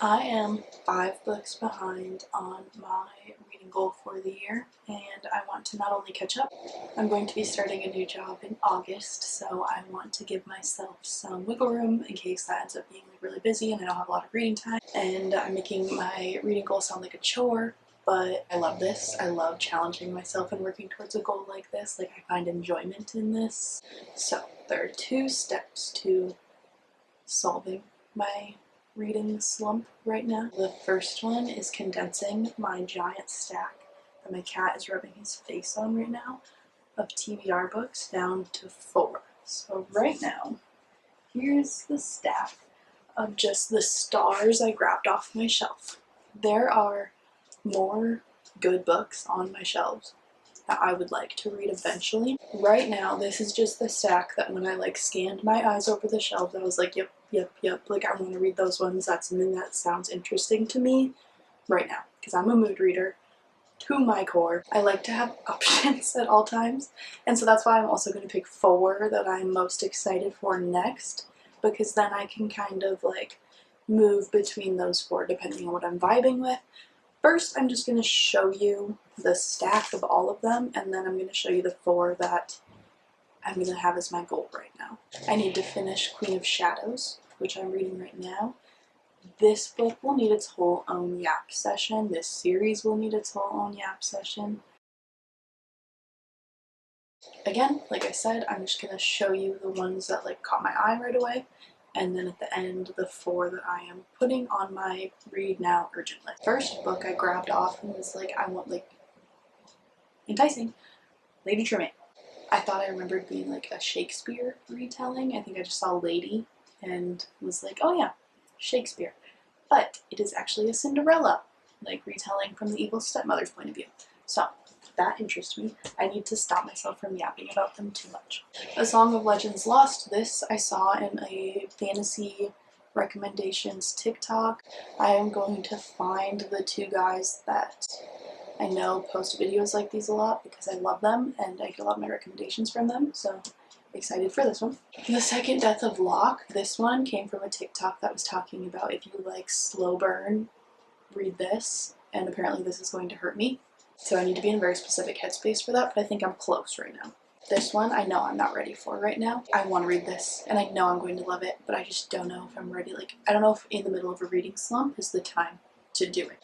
I am 5 books behind on my reading goal for the year, and I want to not only catch up, I'm going to be starting a new job in August, so I want to give myself some wiggle room in case that ends up being really busy and I don't have a lot of reading time. And I'm making my reading goal sound like a chore, but I love this. I love challenging myself and working towards a goal like this. Like, I find enjoyment in this. So there are 2 steps to solving my reading slump right now. The first one is condensing my giant stack that my cat is rubbing his face on right now of TBR books down to 4. So right now, here's the stack of just the stars I grabbed off my shelf. There are more good books on my shelves that I would like to read eventually. Right now, this is just the stack that when I scanned my eyes over the shelves, I was like, yep, like I want to read those ones. That's something that sounds interesting to me right now, because I'm a mood reader to my core. I like to have options at all times, and so that's why I'm also going to pick 4 that I'm most excited for next, because then I can kind of move between those 4 depending on what I'm vibing with. First, I'm just going to show you the stack of all of them, and then I'm going to show you the 4 that I'm going to have as my goal right now. I need to finish Queen of Shadows, which I'm reading right now. This book will need its whole own yap session. This series will need its whole own yap session. Again, like I said, I'm just going to show you the ones that caught my eye right away, and then at the end, the 4 that I am putting on my read now urgent list. First book I grabbed off and was I want enticing, Lady Tremaine. I thought I remembered being a Shakespeare retelling. I think I just saw Lady and was oh yeah, Shakespeare. But it is actually a Cinderella, retelling from the evil stepmother's point of view. So that interests me. I need to stop myself from yapping about them too much. A Song of Legends Lost. This I saw in a fantasy recommendations TikTok. I am going to find the 2 guys that I know post videos like these a lot because I love them and I get a lot of my recommendations from them, so excited for this one. The Second Death of Locke. This one came from a TikTok that was talking about if you like slow burn, read this, and apparently this is going to hurt me. So I need to be in a very specific headspace for that, but I think I'm close right now. This one I know I'm not ready for right now. I want to read this and I know I'm going to love it, but I just don't know if I'm ready. I don't know if in the middle of a reading slump is the time to do it.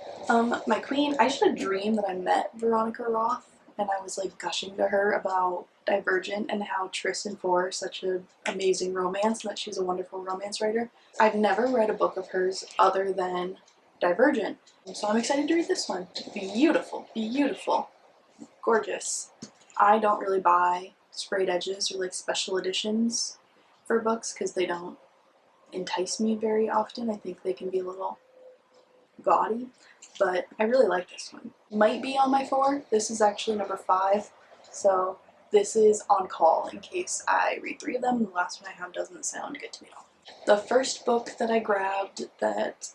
My queen, I just had a dream that I met Veronica Roth and I was gushing to her about Divergent and how Tris and Four are such an amazing romance and that she's a wonderful romance writer. I've never read a book of hers other than Divergent, so I'm excited to read this one. Beautiful, beautiful, gorgeous. I don't really buy sprayed edges or special editions for books because they don't entice me very often. I think they can be a little gaudy, but I really like this one. Might be on my 4. This is actually number 5, so this is on call in case I read 3 of them and the last one I have doesn't sound good to me at all. The first book that I grabbed that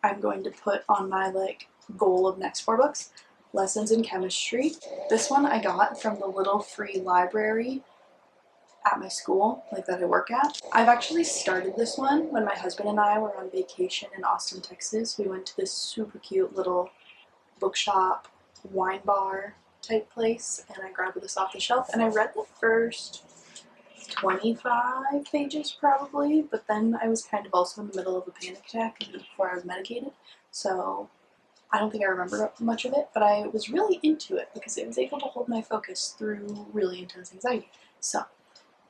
I'm going to put on my goal of next 4 books, Lessons in Chemistry. This one I got from the little free library at my school, that I work at. I've actually started this one when my husband and I were on vacation in Austin, Texas. We went to this super cute little bookshop, wine bar type place, and I grabbed this off the shelf and I read the first 25 pages probably, but then I was kind of also in the middle of a panic attack before I was medicated, so I don't think I remember much of it, but I was really into it because it was able to hold my focus through really intense anxiety. So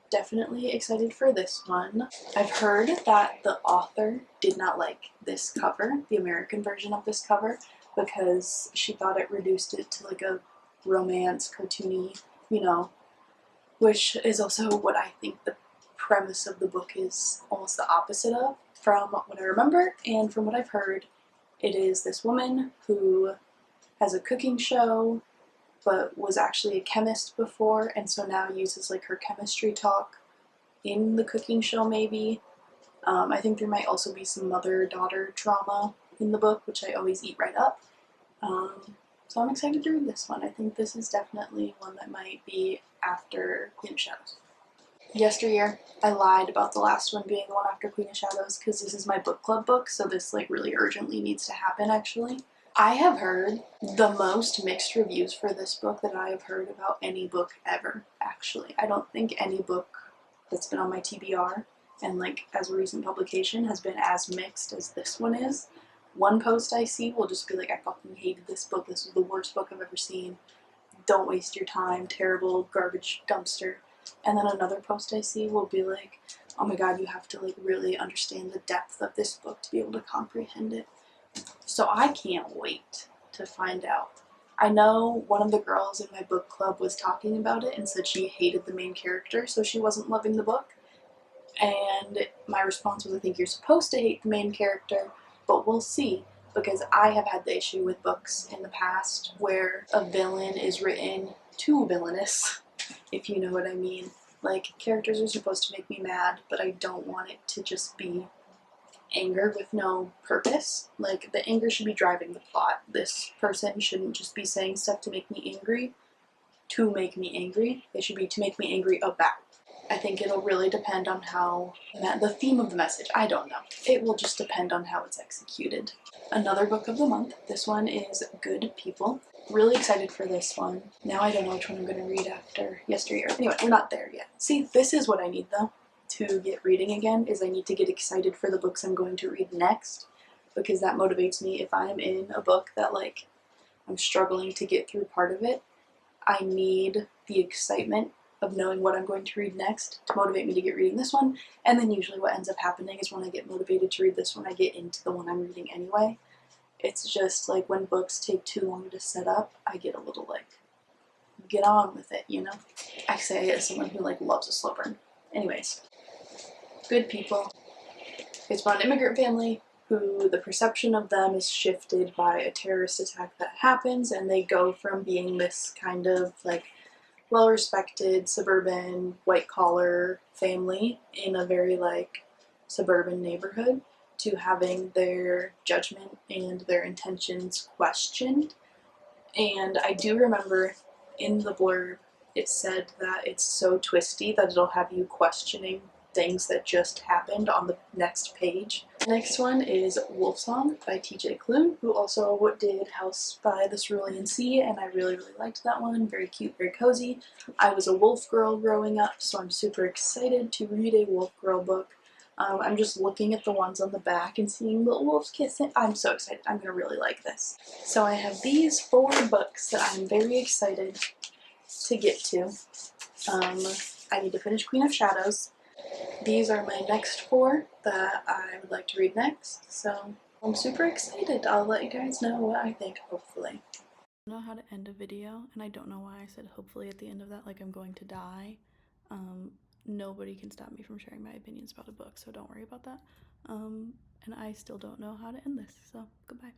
definitely excited for this one. I've heard that the author did not like this cover, the American version of this cover, because she thought it reduced it to a romance, cartoony, which is also what I think the premise of the book is almost the opposite of. From what I remember and from what I've heard, it is this woman who has a cooking show but was actually a chemist before, and so now uses her chemistry talk in the cooking show maybe. I think there might also be some mother-daughter drama in the book, which I always eat right up. So I'm excited to read this one. I think this is definitely one that might be after Queen of Shadows. Yesteryear. I lied about the last one being the one after Queen of Shadows because this is my book club book, so this like really urgently needs to happen actually. I have heard the most mixed reviews for this book that I have heard about any book ever, actually. I don't think any book that's been on my TBR and like as a recent publication has been as mixed as this one is. One post I see will just be like, I fucking hated this book, this was the worst book I've ever seen, don't waste your time, terrible, garbage dumpster. And then another post I see will be like, oh my god, you have to like really understand the depth of this book to be able to comprehend it. So I can't wait to find out. I know one of the girls in my book club was talking about it and said she hated the main character, so she wasn't loving the book. And my response was, I think you're supposed to hate the main character, but we'll see. Because I have had the issue with books in the past where a villain is written too villainous, if you know what I mean. Like, characters are supposed to make me mad, but I don't want it to just be anger with no purpose. Like, the anger should be driving the plot. This person shouldn't just be saying stuff to make me angry to make me angry. They should be to make me angry about. I think it'll really depend on how, the theme of the message, I don't know. It will just depend on how it's executed. Another book of the month, this one is Good People. Really excited for this one. Now I don't know which one I'm going to read after Yesteryear. Anyway, we're not there yet. See, this is what I need though to get reading again, is I need to get excited for the books I'm going to read next, because that motivates me. If I'm in a book that like I'm struggling to get through part of it, I need the excitement of knowing what I'm going to read next to motivate me to get reading this one. And then usually what ends up happening is when I get motivated to read this one, I get into the one I'm reading anyway. It's just like when books take too long to set up, I get a little like, get on with it, you know? I say it as someone who like loves a slow burn. Anyways, Good People. It's about an immigrant family who the perception of them is shifted by a terrorist attack that happens, and they go from being this kind of like well-respected suburban white-collar family in a very like suburban neighborhood to having their judgment and their intentions questioned. And I do remember in the blurb it said that it's so twisty that it'll have you questioning things that just happened on the next page. The next one is Wolfsong by TJ Klune, who also did House by the Cerulean Sea, and I really liked that one. Very cute, very cozy. I was a wolf girl growing up, so I'm super excited to read a wolf girl book. I'm just looking at the ones on the back and seeing little wolves kissing. I'm so excited. I'm going to really like this. So I have these 4 books that I'm very excited to get to. I need to finish Queen of Shadows. These are my next 4 that I would like to read next, so I'm super excited. I'll let you guys know what I think, hopefully. I don't know how to end a video, and I don't know why I said hopefully at the end of that like I'm going to die. Nobody can stop me from sharing my opinions about a book, so don't worry about that. And I still don't know how to end this, so goodbye.